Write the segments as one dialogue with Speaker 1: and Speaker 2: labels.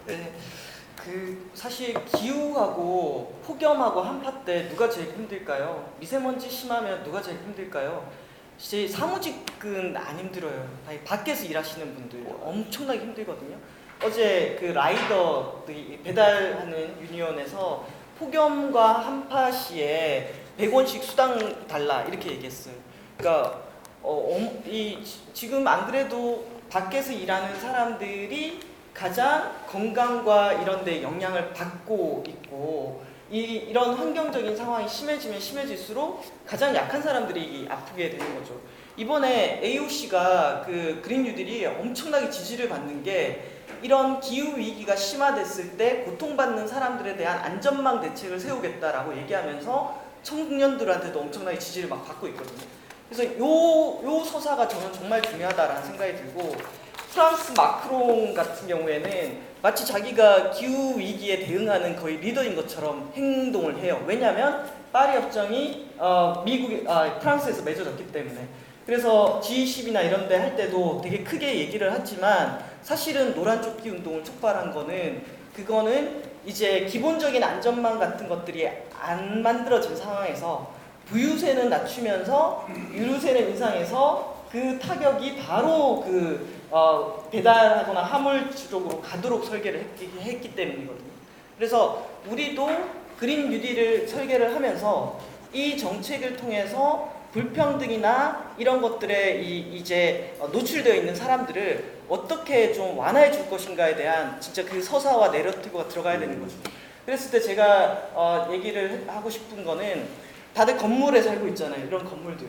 Speaker 1: 네, 사실 기후하고 폭염하고 한파 때 누가 제일 힘들까요? 미세먼지 심하면 누가 제일 힘들까요? 이제 사무직은 안 힘들어요. 아니, 밖에서 일하시는 분들 엄청나게 힘들거든요. 어제 그 라이더 배달하는 유니온에서 폭염과 한파 시에 100원씩 수당 달라 이렇게 얘기했어요. 그러니까 지금 안 그래도 밖에서 일하는 사람들이 가장 건강과 이런 데 영향을 받고 있고 이런 환경적인 상황이 심해지면 심해질수록 가장 약한 사람들이 아프게 되는 거죠. 이번에 AOC가 그 그린 뉴딜이 엄청나게 지지를 받는 게 이런 기후 위기가 심화됐을 때 고통받는 사람들에 대한 안전망 대책을 세우겠다라고 얘기하면서 청년들한테도 엄청나게 지지를 막 받고 있거든요. 그래서 요 서사가 저는 정말 중요하다라는 생각이 들고, 프랑스 마크롱 같은 경우에는 마치 자기가 기후 위기에 대응하는 거의 리더인 것처럼 행동을 해요. 왜냐하면 파리 협정이 프랑스에서 맺어졌기 때문에. 그래서 G20이나 이런 데 할 때도 되게 크게 얘기를 하지만 사실은 노란 조끼 운동을 촉발한 그거는 이제 기본적인 안전망 같은 것들이 안 만들어진 상황에서 부유세는 낮추면서 유류세는 인상해서 그 타격이 바로 배달하거나 화물 쪽으로 가도록 설계를 했기 때문이거든요. 그래서 우리도 그린 뉴딜을 설계를 하면서 이 정책을 통해서 불평등이나 이런 것들에 이제 노출되어 있는 사람들을 어떻게 좀 완화해 줄 것인가에 대한 진짜 그 서사와 내러티브가 들어가야 되는 거죠. 그랬을 때 제가 얘기를 하고 싶은 거는, 다들 건물에 살고 있잖아요. 이런 건물들.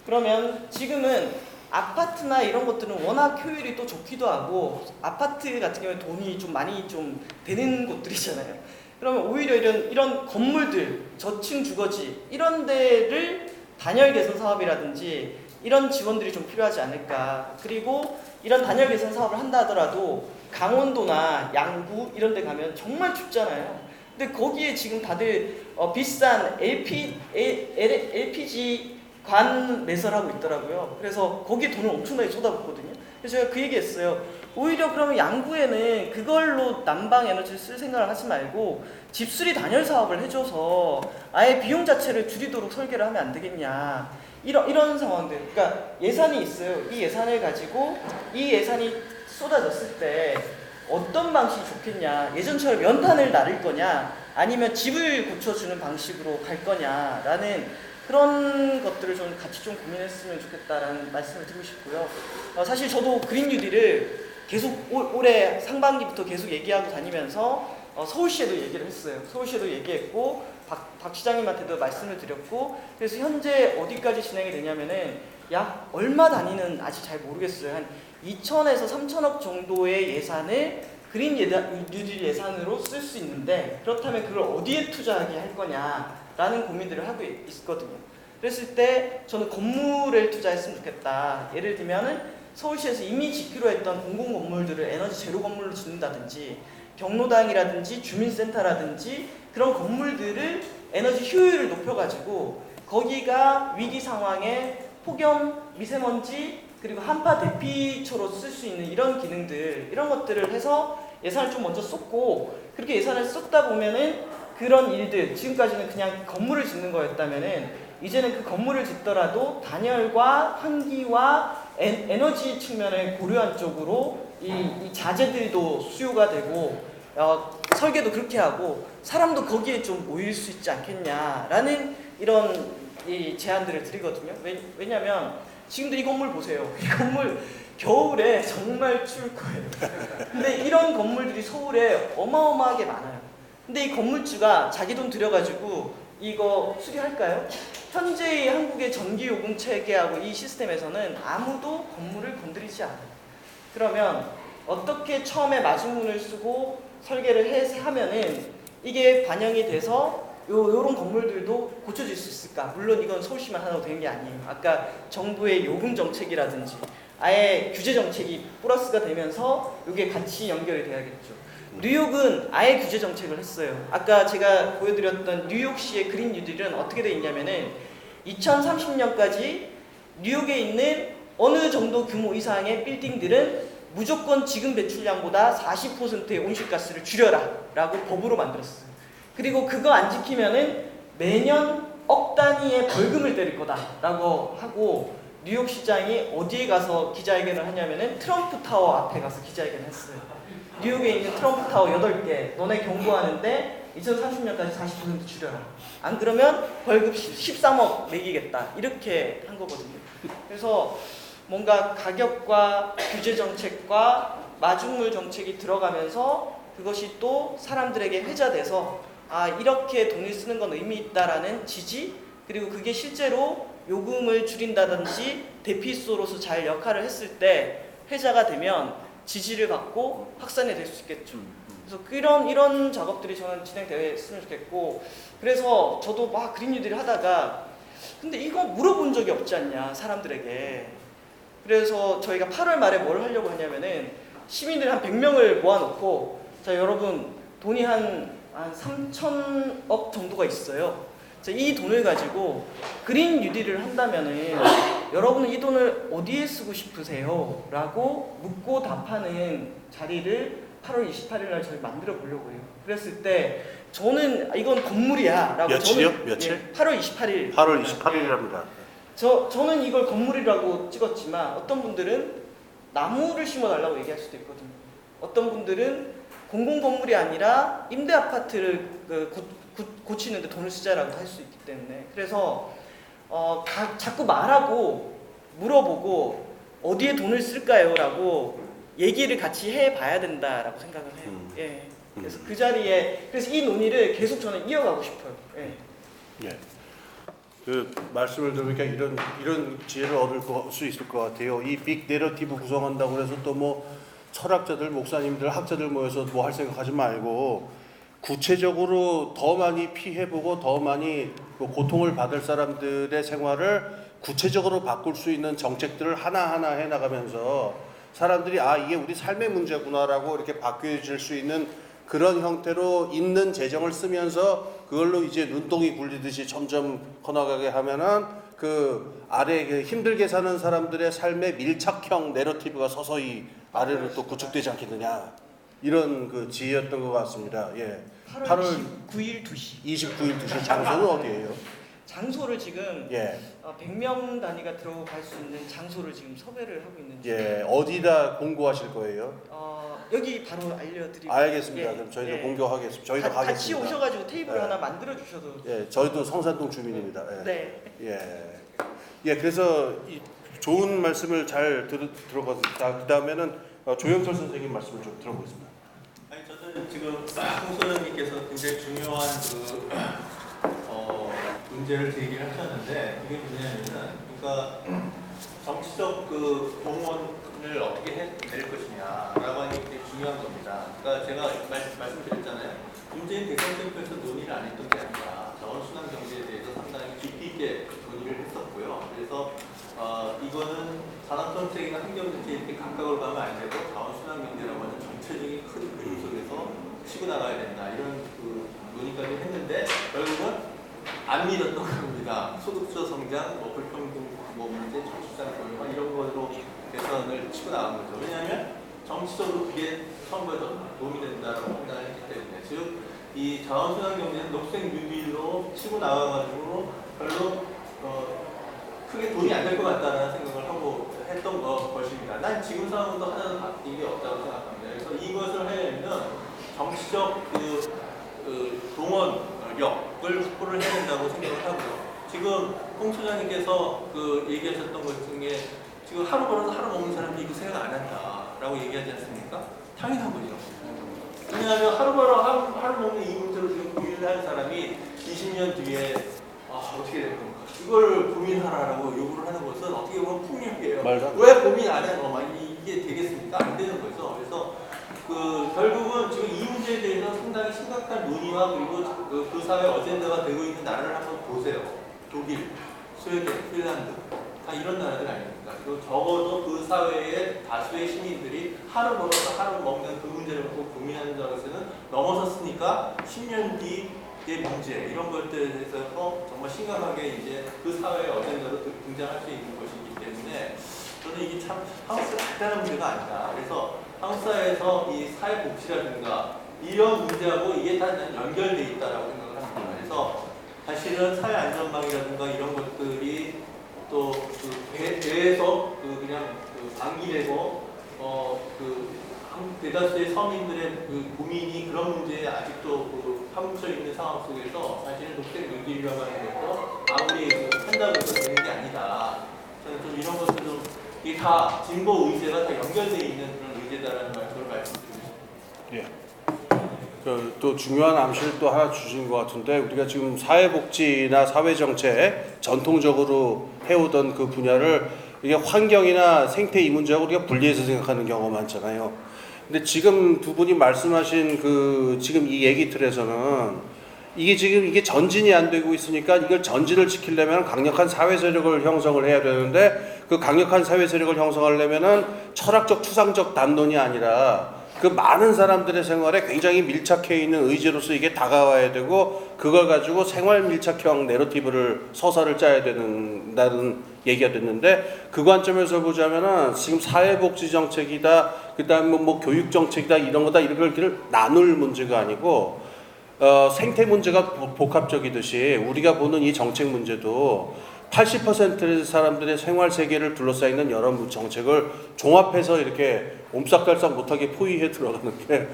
Speaker 1: 그러면 지금은 아파트나 이런 것들은 워낙 효율이 또 좋기도 하고, 아파트 같은 경우에 돈이 좀 많이 좀 되는 곳들이잖아요. 그러면 오히려 이런 건물들, 저층 주거지 이런 데를 단열 개선 사업이라든지 이런 지원들이 좀 필요하지 않을까. 그리고 이런 단열 개선 사업을 한다 하더라도 강원도나 양구 이런 데 가면 정말 춥잖아요. 근데 거기에 지금 다들 비싼 LPG 관 매설하고 있더라고요. 그래서 거기에 돈을 엄청나게 쏟아붓거든요. 그래서 제가 그 얘기했어요. 오히려 그러면 양구에는 그걸로 난방 에너지를 쓸 생각을 하지 말고 집수리 단열 사업을 해줘서 아예 비용 자체를 줄이도록 설계를 하면 안 되겠냐. 이런 상황들. 그러니까 예산이 있어요. 이 예산을 가지고 이 예산이 쏟아졌을 때 어떤 방식이 좋겠냐. 예전처럼 연탄을 나를 거냐, 아니면 집을 고쳐주는 방식으로 갈 거냐라는 그런 것들을 좀 같이 좀 고민했으면 좋겠다라는 말씀을 드리고 싶고요. 사실 저도 그린 뉴딜을 계속 올해 상반기부터 계속 얘기하고 다니면서 서울시에도 얘기를 했어요. 서울시에도 얘기했고 박 시장님한테도 말씀을 드렸고, 그래서 현재 어디까지 진행이 되냐면은 약 얼마 단위는 아직 잘 모르겠어요. 한 2천에서 3천억 정도의 예산을 그린 뉴딜 예산으로 쓸 수 있는데, 그렇다면 그걸 어디에 투자하게 할 거냐라는 고민들을 하고 있거든요. 그랬을 때 저는 건물에 투자했으면 좋겠다. 예를 들면은 서울시에서 이미 짓기로 했던 공공건물들을 에너지 제로 건물로 짓는다든지, 경로당이라든지 주민센터라든지 그런 건물들을 에너지 효율을 높여가지고 거기가 위기 상황에 폭염, 미세먼지, 그리고 한파 대피초로 쓸 수 있는 이런 기능들, 이런 것들을 해서 예산을 좀 먼저 쏟고, 그렇게 예산을 쏟다 보면은 그런 일들, 지금까지는 그냥 건물을 짓는 거였다면은 이제는 그 건물을 짓더라도 단열과 환기와 에너지 측면을 고려한 쪽으로 이 자재들도 수요가 되고, 설계도 그렇게 하고 사람도 거기에 좀 모일 수 있지 않겠냐라는 이런 제안들을 드리거든요. 왜냐면 지금도 이 건물 보세요. 이 건물 겨울에 정말 추울 거예요. 근데 이런 건물들이 서울에 어마어마하게 많아요. 근데 이 건물주가 자기 돈 들여가지고 이거 수리할까요? 현재의 한국의 전기요금 체계하고 이 시스템에서는 아무도 건물을 건드리지 않아요. 그러면 어떻게 처음에 마중문을 쓰고 설계를 하면은 이게 반영이 돼서 요런 건물들도 고쳐질 수 있을까? 물론 이건 서울시만 하나로 되는 게 아니에요. 아까 정부의 요금 정책이라든지 아예 규제 정책이 플러스가 되면서 이게 같이 연결이 돼야겠죠. 뉴욕은 아예 규제 정책을 했어요. 아까 제가 보여드렸던 뉴욕시의 그린 뉴딜은 어떻게 돼 있냐면은 2030년까지 뉴욕에 있는 어느 정도 규모 이상의 빌딩들은 무조건 지금 배출량보다 40%의 온실가스를 줄여라 라고 법으로 만들었어요. 그리고 그거 안 지키면은 매년 억 단위의 벌금을 때릴 거다라고 하고 뉴욕시장이 어디에 가서 기자회견을 하냐면은 트럼프 타워 앞에 가서 기자회견을 했어요. 뉴욕에 있는 트럼프 타워 8개 너네 경고하는데 2030년까지 40% 줄여라. 안 그러면 벌금 13억 매기겠다. 이렇게 한 거거든요. 그래서 뭔가 가격과 규제 정책과 마중물 정책이 들어가면서 그것이 또 사람들에게 회자돼서 아 이렇게 돈을 쓰는 건 의미 있다라는 지지 그리고 그게 실제로 요금을 줄인다든지 대피소로서 잘 역할을 했을 때 회자가 되면 지지를 받고 확산이 될 수 있겠죠. 그래서 이런 작업들이 저는 진행되었으면 좋겠고 그래서 저도 막 그린 뉴딜을 하다가 근데 이거 물어본 적이 없지 않냐 사람들에게. 그래서 저희가 8월 말에 뭘 하려고 하냐면은 시민들 한 100명을 모아놓고 자 여러분 돈이 한 3천억 정도가 있어요. 자, 이 돈을 가지고 그린 뉴딜을 한다면은 여러분은 이 돈을 어디에 쓰고 싶으세요? 라고 묻고 답하는 자리를 8월 28일 날 저희 만들어 보려고 해요. 그랬을 때 저는 이건 건물이야 라고
Speaker 2: 며칠이요?
Speaker 1: 저는
Speaker 2: 며칠?
Speaker 1: 예, 8월 28일
Speaker 2: 8월 28일이랍니다.
Speaker 1: 저는 이걸 건물이라고 찍었지만 어떤 분들은 나무를 심어달라고 얘기할 수도 있거든요. 어떤 분들은 공공건물이 아니라 임대 아파트를 고치는데 돈을 쓰자라고 할 수 있기 때문에 그래서 자꾸 말하고 물어보고 어디에 돈을 쓸까요? 라고 얘기를 같이 해봐야 된다라고 생각을 해요. 예. 그래서 그 자리에 그래서 이 논의를 계속 저는 이어가고 싶어요. 예.
Speaker 2: 예. 그 말씀을 들으니까 이런 지혜를 얻을 수 있을 것 같아요. 이 빅 내러티브 구성한다고 해서 또 뭐 철학자들, 목사님들, 학자들 모여서 뭐 할 생각하지 말고 구체적으로 더 많이 피해보고 더 많이 고통을 받을 사람들의 생활을 구체적으로 바꿀 수 있는 정책들을 하나하나 해나가면서 사람들이 아 이게 우리 삶의 문제구나라고 이렇게 바뀌어질 수 있는 그런 형태로 있는 재정을 쓰면서 그걸로 이제 눈덩이 굴리듯이 점점 커나가게 하면은 그 아래 그 힘들게 사는 사람들의 삶의 밀착형 내러티브가 서서히 아래로 또 구축되지 않겠느냐 이런 그 지혜였던 것 같습니다. 예.
Speaker 1: 8월 29일 2시.
Speaker 2: 29일 2시 장소는 어디예요?
Speaker 1: 장소를 지금
Speaker 2: 예.
Speaker 1: 100명 단위가 들어갈 수 있는 장소를 지금 섭외를 하고 있는 중이에요.
Speaker 2: 예. 어디다 공고하실 거예요?
Speaker 1: 여기 바로 알려드리고.
Speaker 2: 알겠습니다.
Speaker 1: 예.
Speaker 2: 그럼 저희도
Speaker 1: 예.
Speaker 2: 공고하겠습니다. 저희도
Speaker 1: 같이
Speaker 2: 가겠습니다.
Speaker 1: 오셔가지고 테이블
Speaker 2: 예.
Speaker 1: 하나 만들어 주셔도.
Speaker 2: 예. 저희도 성산동 주민입니다. 예.
Speaker 1: 네.
Speaker 2: 예. 예. 그래서 이 좋은 말씀을 잘 들어봤습니다. 그 다음에는 조영철 선생님 말씀을 좀 들어보겠습니다.
Speaker 3: 아니 저는 지금 홍 소장님께서 굉장히 중요한 문제를 제기를 하셨는데 그게 뭐냐면은 그러니까 정치적 그 공헌을 어떻게 해낼 것이냐라고 하는 게 굉장히 중요한 겁니다. 그러니까 제가 말씀드렸잖아요. 문재인 대선 캠프에서 논의를 안 했던 게 아니라 자원순환 경제에 대해서 상당히 깊이 있게 논의를 했었고요. 그래서 이거는 산업정책이나 환경정책에 이렇게 각각으로 가면 안 되고 자원순환 경제라고 하는 전체적인 큰 그림 속에서 치고 나가야 된다 이런 그 논의까지 했는데 결국은 안 믿었던 겁니다. 소득주 성장, 뭐 불평등 뭐 문제, 저출산 고용 이런 것으로 개선을 치고 나간 거죠. 왜냐하면 정치적으로 그게 처음부터 도움이 된다고 판단을 했기 때문에 즉 이 자원순환 경제는 녹색 뉴딜로 치고 나가가지고 별로 크게 돈이 안 될 것 같다는 생각을 하고 했던 것입니다. 난 지금 상황도 하나도 바뀐 게 없다고 생각합니다. 그래서 이것을 하려면 정치적 동원력을 확보를 해야 된다고 생각을 하고요. 지금 홍 소장님께서 얘기하셨던 것 중에 지금 하루 벌어서 하루 먹는 사람들이 이거 생각 안 한다라고 얘기하지 않습니까? 당연한 거죠. 왜냐하면 하루 벌어 하루 먹는 이 문제로 지금 고민을 하는 사람이 20년 뒤에 어떻게 될 건가? 이걸 고민하라고 요구를 하는 것은 어떻게 보면 폭력이에요. 왜 고민 안 해요? 이게 되겠습니까? 안 되는 거죠. 그래서 결국은 지금 이 문제에 대해서 상당히 심각한 논의와 그리고 그 사회 어젠다가 되고 있는 나라를 한번 보세요. 독일, 스웨덴, 핀란드 다 이런 나라들 아닙니까? 그리고 적어도 그 사회의 다수의 시민들이 하루 벌어서 하루 먹는 그 문제를 갖고 고민하는 것에는 넘어섰으니까 10년 뒤의 문제 이런 것들에 대해서 정말 심각하게 이제 그 사회의 어젠다로 등장할 수 있는 것이기 때문에 저는 이게 참 한국 사회 간단한 문제가 아니다. 그래서 한국 사회에서 이 사회복지라든가 이런 문제하고 이게 다 연결돼 있다라고 생각을 합니다. 그래서 사실은 사회안전망이라든가 이런 것들이 또그 배에서 그냥 방기되고 대다수의 서민들의 그 고민이 그런 문제에 아직도 파묻혀 있는 상황 속에서 사실은 녹색 뉴딜이라고 하는 것도 아무리 한다고 해서 되는 게 아니다. 저는 좀 이런 것들 좀 이게 다 진보 의제가 다 연결되어 있는 그런 의제다라는 말씀을 말씀드리고 싶습니다.
Speaker 2: 예. 또 중요한 암시를 또 하나 주신 것 같은데 우리가 지금 사회복지나 사회정책 전통적으로 해오던 그 분야를 이게 환경이나 생태 이 문제하고 우리가 분리해서 생각하는 경우가 많잖아요. 근데 지금 두 분이 말씀하신 지금 이 얘기 틀에서는 이게 전진이 안 되고 있으니까 이걸 전진을 지키려면 강력한 사회 세력을 형성을 해야 되는데 그 강력한 사회 세력을 형성하려면은 철학적 추상적 담론이 아니라 그 많은 사람들의 생활에 굉장히 밀착해 있는 의제로서 이게 다가와야 되고 그걸 가지고 생활 밀착형 내러티브를 서사를 짜야 된다는 얘기가 됐는데 그 관점에서 보자면은 지금 사회복지 정책이다 그다음 뭐 교육 정책이다 이런 거다 이런 걸 나눌 문제가 아니고 생태 문제가 복합적이듯이 우리가 보는 이 정책 문제도 80%의 사람들의 생활 세계를 둘러싸이는 여러 정책을 종합해서 이렇게 옴싹달싹 못하게 포위해 들어가는 게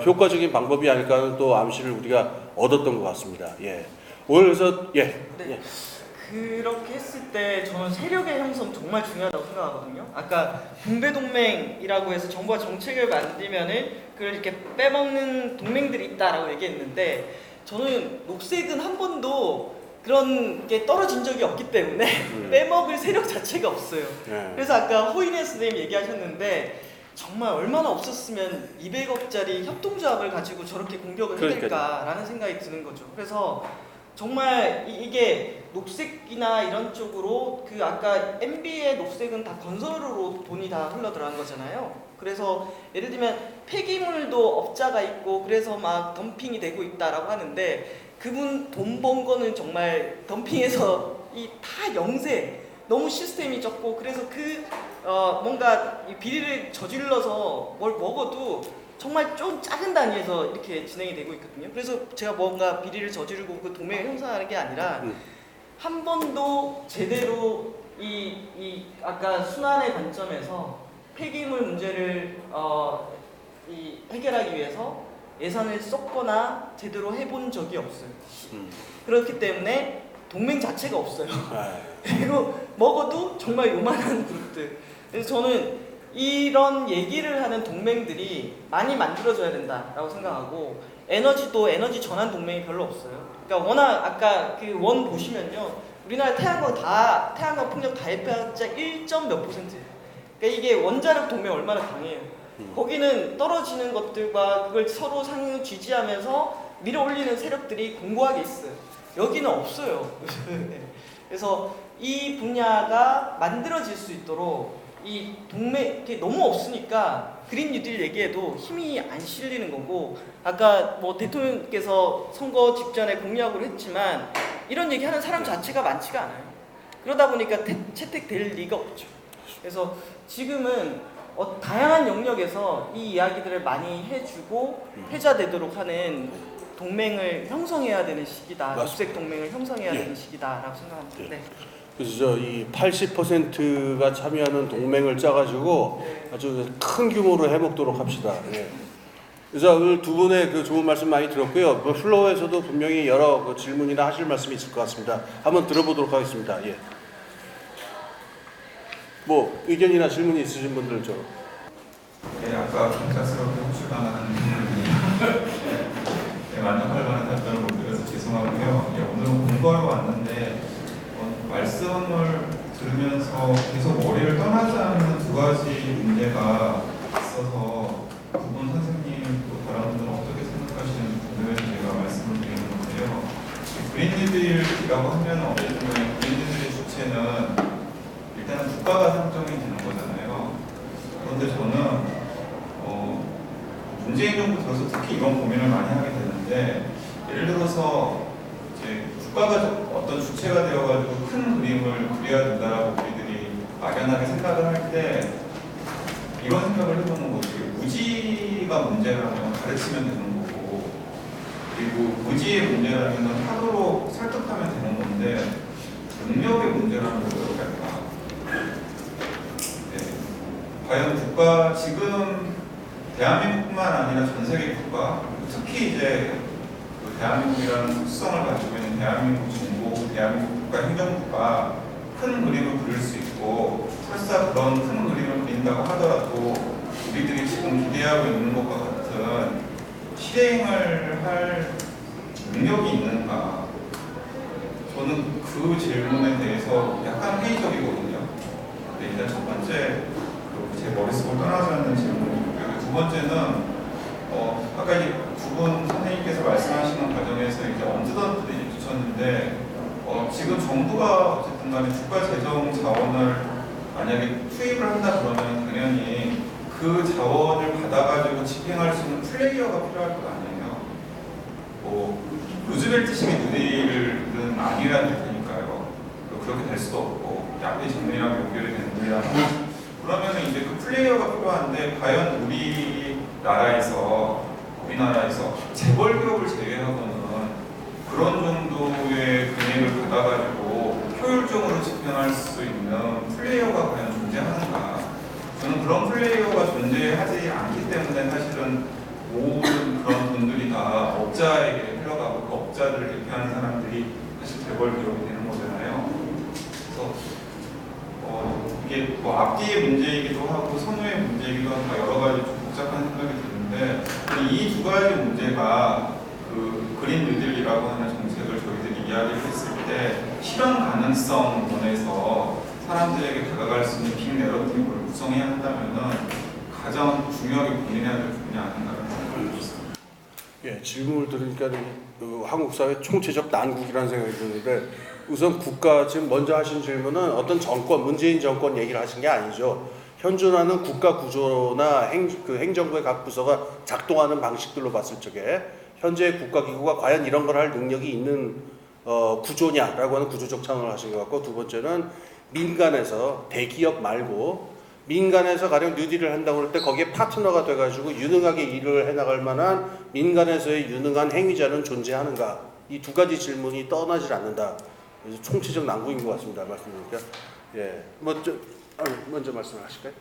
Speaker 2: 효과적인 방법이 아닐까 하는 또 암시를 우리가 얻었던 것 같습니다. 예. 오늘 그래서
Speaker 1: 네.
Speaker 2: 예.
Speaker 1: 그렇게 했을 때 저는 세력의 형성 정말 중요하다고 생각하거든요. 아까 분배동맹이라고 해서 정부가 정책을 만들면은 그걸 이렇게 빼먹는 동맹들이 있다라고 얘기했는데 저는 녹색은 한 번도 그런 게 떨어진 적이 없기 때문에 빼먹을 세력 자체가 없어요.
Speaker 2: 예.
Speaker 1: 그래서 아까 호인혜 선생님 얘기하셨는데 정말 얼마나 없었으면 200억짜리 협동조합을 가지고 저렇게 공격을 해댈까라는 생각이 드는 거죠. 그래서 정말 이게 녹색이나 이런 쪽으로 아까 MB의 녹색은 다 건설으로 돈이 다 흘러 들어간 거잖아요. 그래서 예를 들면 폐기물도 업자가 있고 그래서 막 덤핑이 되고 있다라고 하는데 그분 돈 번 거는 정말 덤핑해서 다 영세 너무 시스템이 적고 그래서 뭔가 이 비리를 저질러서 뭘 먹어도 정말 좀 작은 단위에서 이렇게 진행이 되고 있거든요. 그래서 제가 뭔가 비리를 저지르고 그 동맹을 형성하는 게 아니라 한 번도 제대로 아까 순환의 관점에서 폐기물 문제를 해결하기 위해서 예산을 썼거나 제대로 해본 적이 없어요. 그렇기 때문에 동맹 자체가 없어요. 그리고 먹어도 정말 요만한 그룹들. 그래서 저는 이런 얘기를 하는 동맹들이 많이 만들어져야 된다라고 생각하고 에너지도 에너지 전환 동맹이 별로 없어요. 그러니까 워낙 아까 그 원 보시면요. 우리나라 태양광 풍력 다 합해봤자 1몇 %예요. 그러니까 이게 원자력 동맹 얼마나 강해요. 거기는 떨어지는 것들과 그걸 서로 상호 지지하면서 밀어올리는 세력들이 공고하게 있어요. 여기는 없어요. 그래서 이 분야가 만들어질 수 있도록 이 동맹이 너무 없으니까 그린 뉴딜 얘기해도 힘이 안 실리는 거고 아까 뭐 대통령께서 선거 직전에 공약으로 했지만 이런 얘기하는 사람 자체가 많지가 않아요. 그러다 보니까 채택될 리가 없죠. 그래서 지금은 다양한 영역에서 이 이야기들을 많이 해주고 회자되도록 하는 동맹을 형성해야 되는 시기다. 녹색 동맹을 형성해야 되는 시기다라고 생각합니다. 네.
Speaker 2: 그래서 이 80%가 참여하는 동맹을 짜가지고 아주 큰 규모로 해먹도록 합시다. 예. 그래서 오늘 두 분의 그 좋은 말씀 많이 들었고요. 플로어에서도 분명히 여러 질문이나 하실 말씀이 있을 것 같습니다. 한번 들어보도록 하겠습니다. 예. 뭐 의견이나 질문이 있으신 분들 좀.
Speaker 4: 네, 아까 갑작스럽게 호출당하는 부분이 만족할 만한 답변을 못 드려서 죄송하고요. 오늘은 공부하러 왔는데 말씀을 들으면서 계속 머리를 떠나지 않는 두 가지 문제가 있어서 두 분 선생님 또 다른 분들은 어떻게 생각하시는지 궁금해서 제가 말씀을 드리는 건데요. 그린뉴딜이라고 하면 그린뉴딜의 주체는 일단은 국가가 상정이 되는 거잖아요. 그런데 저는 문재인 정부 들어서 특히 이런 고민을 많이 하게 되는데 예를 들어서 이제 국가가 어떤 주체가 되어가지고 큰 그림을 그려야 된다라고 우리들이 막연하게 생각을 할 때 이런 생각을 해보는 거지. 무지가 문제라면 가르치면 되는 거고, 그리고 무지의 문제라면 하도록 설득하면 되는 건데 능력의 문제라면 어떻게 할까? 네. 과연 국가 지금 대한민국뿐만 아니라 전 세계 국가, 특히 이제 그 대한민국이라는 특성을 가지고 있는 대한민국 정부, 대한민국 국가 행정부가 큰 그림을 그릴 수 있고, 설사 그런 큰 그림을 그린다고 하더라도 우리들이 지금 기대하고 있는 것과 같은 실행을 할 능력이 있는가? 저는 그 질문에 대해서 약간 회의적이거든요. 근데 일단 첫 번째, 제 머릿속을 떠나지 않는 질문이고요. 두 번째는 아까 이제 두 분 선생님께서 말씀하시는 과정에서 이제 언뜻언뜻 주셨는데 지금 정부가 어쨌든 간에 국가 재정 자원을 만약에 투입을 한다 그러면 당연히 그 자원을 받아가지고 집행할 수 있는 플레이어가 필요할 것 아니에요. 루즈벨트식의 뉴딜은 아니라는 테니까요. 그렇게 될 수도 없고 양대 직면이랑 연결이 되는 겁니다. 그러면 이제 그 플레이어가 필요한데 과연 우리나라에서 재벌 기업을 제외하고는 그런 정도의 금액을 받아가지고 효율적으로 집행할 수 있는 플레이어가 과연 존재하는가? 저는 그런 플레이어가 존재하지 않기 때문에 사실은 모든 그런 돈들이 다 업자에게 흘러가고 그 업자들을 대표하는 사람들이 사실 재벌 기업이 되는 거잖아요. 그래서 이게 뭐 앞뒤의 문제이기도 하고 선후의 문제이기도 하고 여러 가지 좀 복잡한 생각이 드는데 이 두 가지 문제가 그 그린 뉴딜이라고 하는 정책을 저희들이 이야기를 했을 때 실현 가능성 면에서 사람들에게 다가갈 수 있는 빅 내러티브를 구성해야 한다면은 가장 중요하게 고민해야 될 부분이 아닌가라는 생각이 듭니다.
Speaker 2: 예, 질문을 들으니까 한국 사회 총체적 난국이라는 생각이 드는데 우선 국가 지금 먼저 하신 질문은 어떤 정권, 문재인 정권 얘기를 하신 게 아니죠. 현존하는 국가 구조나 행정부의 각 부서가 작동하는 방식들로 봤을 적에 현재 국가기구가 과연 이런 걸 할 능력이 있는 구조냐라고 하는 구조적 차원을 하신 것 같고, 두 번째는 민간에서 대기업 말고 민간에서 가령 뉴딜을 한다고 할 때 거기에 파트너가 돼가지고 유능하게 일을 해나갈 만한 민간에서의 유능한 행위자는 존재하는가? 이 두 가지 질문이 떠나질 않는다. 그래서 총체적 난국인 것 같습니다. 말씀드리니까. 예, 먼저 말씀하실까요?